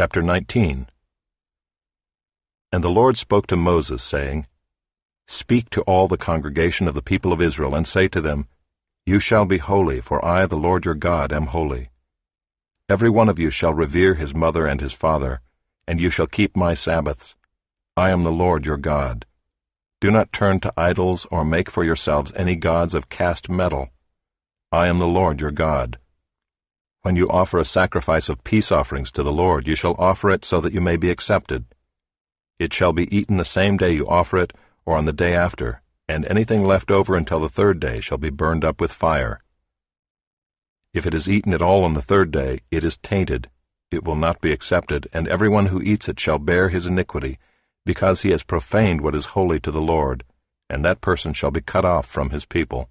Chapter 19. And the Lord spoke to Moses, saying, Speak to all the congregation of the people of Israel, and say to them, You shall be holy, for I, the Lord your God, am holy. Every one of you shall revere his mother and his father, and you shall keep my Sabbaths. I am the Lord your God. Do not turn to idols or make for yourselves any gods of cast metal. I am the Lord your God. When you offer a sacrifice of peace offerings to the Lord, you shall offer it so that you may be accepted. It shall be eaten the same day you offer it, or on the day after, and anything left over until the third day shall be burned up with fire. If it is eaten at all on the third day, it is tainted. It will not be accepted, and everyone who eats it shall bear his iniquity, because he has profaned what is holy to the Lord, and that person shall be cut off from his people.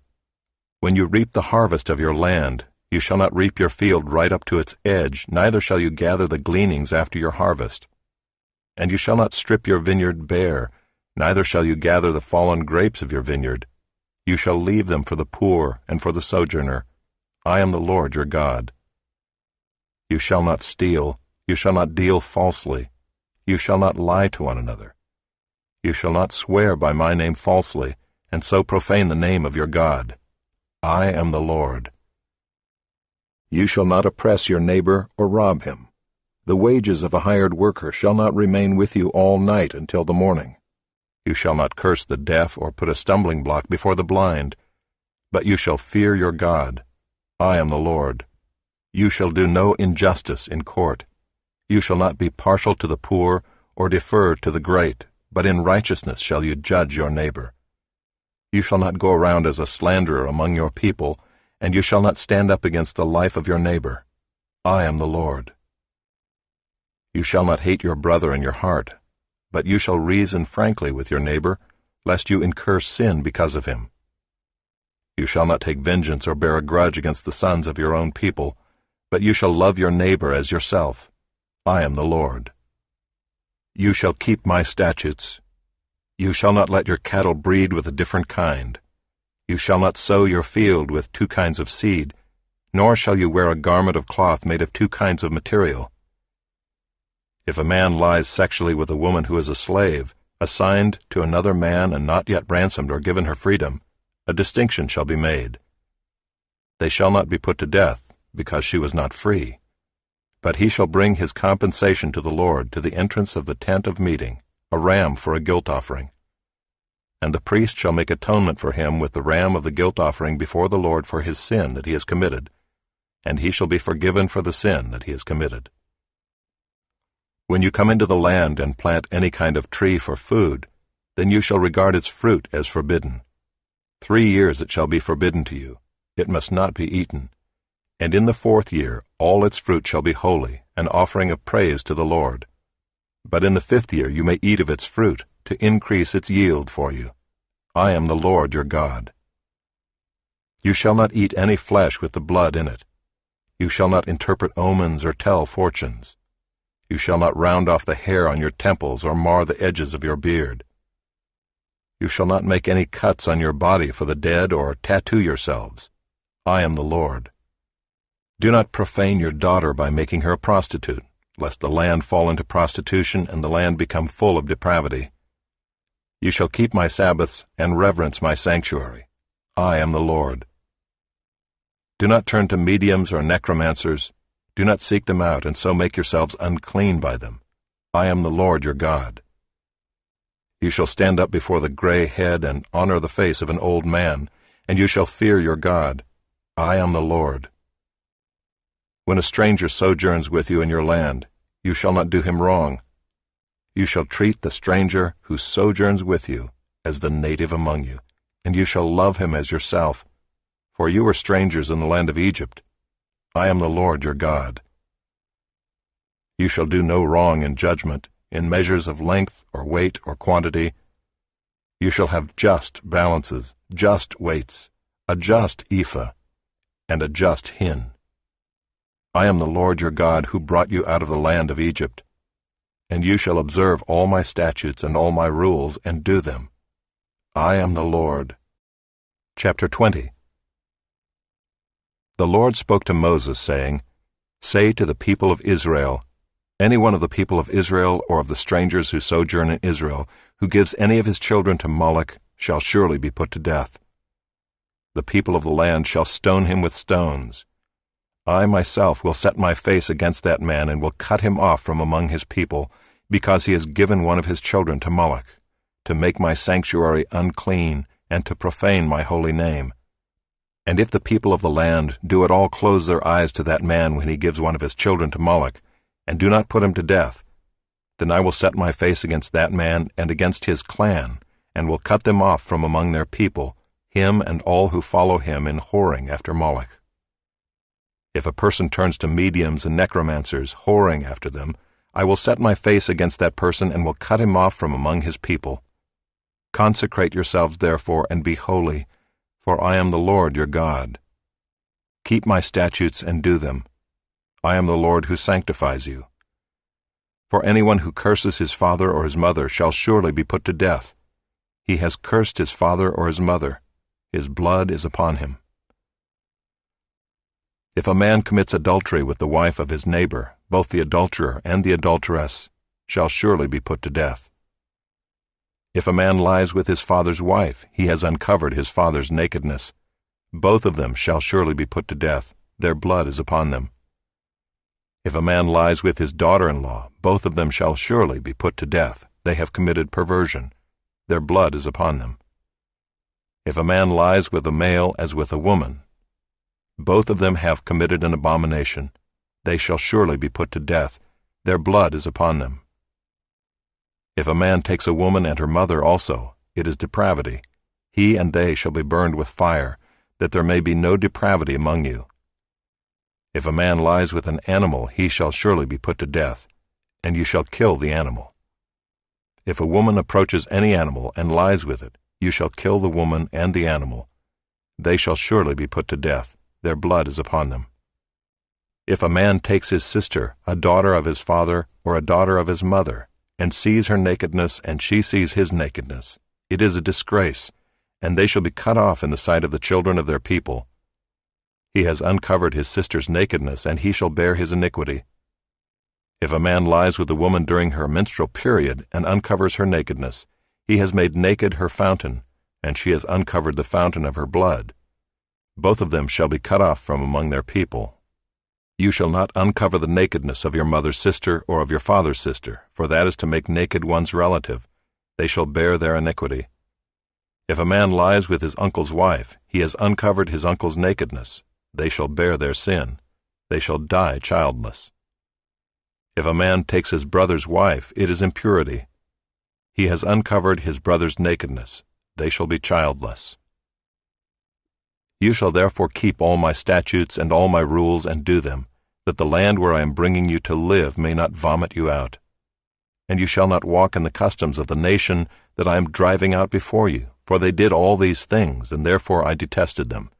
When you reap the harvest of your land, you shall not reap your field right up to its edge, neither shall you gather the gleanings after your harvest. And you shall not strip your vineyard bare, neither shall you gather the fallen grapes of your vineyard. You shall leave them for the poor and for the sojourner. I am the Lord your God. You shall not steal, you shall not deal falsely, you shall not lie to one another. You shall not swear by my name falsely, and so profane the name of your God. I am the Lord. You shall not oppress your neighbor or rob him. The wages of a hired worker shall not remain with you all night until the morning. You shall not curse the deaf or put a stumbling block before the blind, but you shall fear your God. I am the Lord. You shall do no injustice in court. You shall not be partial to the poor or defer to the great, but in righteousness shall you judge your neighbor. You shall not go around as a slanderer among your people, and you shall not stand up against the life of your neighbor. I am the Lord. You shall not hate your brother in your heart, but you shall reason frankly with your neighbor, lest you incur sin because of him. You shall not take vengeance or bear a grudge against the sons of your own people, but you shall love your neighbor as yourself. I am the Lord. You shall keep my statutes. You shall not let your cattle breed with a different kind. You shall not sow your field with two kinds of seed, nor shall you wear a garment of cloth made of two kinds of material. If a man lies sexually with a woman who is a slave, assigned to another man and not yet ransomed or given her freedom, a distinction shall be made. They shall not be put to death, because she was not free. But he shall bring his compensation to the Lord to the entrance of the tent of meeting, a ram for a guilt offering. And the priest shall make atonement for him with the ram of the guilt offering before the Lord for his sin that he has committed, and he shall be forgiven for the sin that he has committed. When you come into the land and plant any kind of tree for food, then you shall regard its fruit as forbidden. 3 years it shall be forbidden to you. It must not be eaten. And in the 4th year all its fruit shall be holy, an offering of praise to the Lord. But in the 5th year you may eat of its fruit, to increase its yield for you. I am the Lord your God. You shall not eat any flesh with the blood in it. You shall not interpret omens or tell fortunes. You shall not round off the hair on your temples or mar the edges of your beard. You shall not make any cuts on your body for the dead or tattoo yourselves. I am the Lord. Do not profane your daughter by making her a prostitute, lest the land fall into prostitution and the land become full of depravity. You shall keep my Sabbaths and reverence my sanctuary. I am the Lord. Do not turn to mediums or necromancers. Do not seek them out and so make yourselves unclean by them. I am the Lord your God. You shall stand up before the gray head and honor the face of an old man, and you shall fear your God. I am the Lord. When a stranger sojourns with you in your land, you shall not do him wrong. You shall treat the stranger who sojourns with you as the native among you, and you shall love him as yourself, for you were strangers in the land of Egypt. I am the Lord your God. You shall do no wrong in judgment, in measures of length or weight or quantity. You shall have just balances, just weights, a just ephah, and a just hin. I am the Lord your God who brought you out of the land of Egypt. And you shall observe all my statutes and all my rules, and do them. I am the Lord. Chapter 20. The Lord spoke to Moses, saying, Say to the people of Israel, Any one of the people of Israel or of the strangers who sojourn in Israel, who gives any of his children to Moloch, shall surely be put to death. The people of the land shall stone him with stones. I myself will set my face against that man and will cut him off from among his people, because he has given one of his children to Moloch, to make my sanctuary unclean and to profane my holy name. And if the people of the land do at all close their eyes to that man when he gives one of his children to Moloch, and do not put him to death, then I will set my face against that man and against his clan, and will cut them off from among their people, him and all who follow him in whoring after Moloch. If a person turns to mediums and necromancers, whoring after them, I will set my face against that person and will cut him off from among his people. Consecrate yourselves therefore and be holy, for I am the Lord your God. Keep my statutes and do them. I am the Lord who sanctifies you. For anyone who curses his father or his mother shall surely be put to death. He has cursed his father or his mother. His blood is upon him. If a man commits adultery with the wife of his neighbor, both the adulterer and the adulteress shall surely be put to death. If a man lies with his father's wife, he has uncovered his father's nakedness. Both of them shall surely be put to death. Their blood is upon them. If a man lies with his daughter-in-law, both of them shall surely be put to death. They have committed perversion. Their blood is upon them. If a man lies with a male as with a woman, both of them have committed an abomination. They shall surely be put to death. Their blood is upon them. If a man takes a woman and her mother also, it is depravity. He and they shall be burned with fire, that there may be no depravity among you. If a man lies with an animal, he shall surely be put to death, and you shall kill the animal. If a woman approaches any animal and lies with it, you shall kill the woman and the animal. They shall surely be put to death. Their blood is upon them. If a man takes his sister, a daughter of his father, or a daughter of his mother, and sees her nakedness, and she sees his nakedness, it is a disgrace, and they shall be cut off in the sight of the children of their people. He has uncovered his sister's nakedness, and he shall bear his iniquity. If a man lies with a woman during her menstrual period, and uncovers her nakedness, he has made naked her fountain, and she has uncovered the fountain of her blood. Both of them shall be cut off from among their people. You shall not uncover the nakedness of your mother's sister or of your father's sister, for that is to make naked one's relative. They shall bear their iniquity. If a man lies with his uncle's wife, he has uncovered his uncle's nakedness. They shall bear their sin. They shall die childless. If a man takes his brother's wife, it is impurity. He has uncovered his brother's nakedness. They shall be childless. You shall therefore keep all my statutes and all my rules and do them, that the land where I am bringing you to live may not vomit you out. And you shall not walk in the customs of the nation that I am driving out before you, for they did all these things, and therefore I detested them.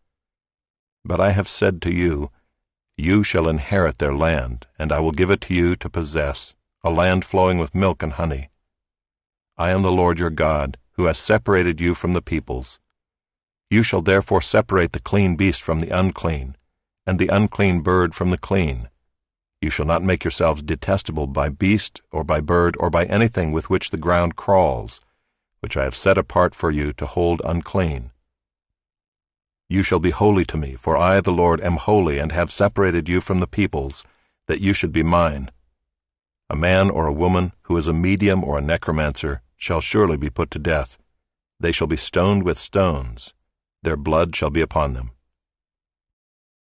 But I have said to you, you shall inherit their land, and I will give it to you to possess, a land flowing with milk and honey. I am the Lord your God, who has separated you from the peoples. You shall therefore separate the clean beast from the unclean, and the unclean bird from the clean. You shall not make yourselves detestable by beast, or by bird, or by anything with which the ground crawls, which I have set apart for you to hold unclean. You shall be holy to me, for I, the Lord, am holy, and have separated you from the peoples, that you should be mine. A man or a woman who is a medium or a necromancer shall surely be put to death. They shall be stoned with stones. Their blood shall be upon them.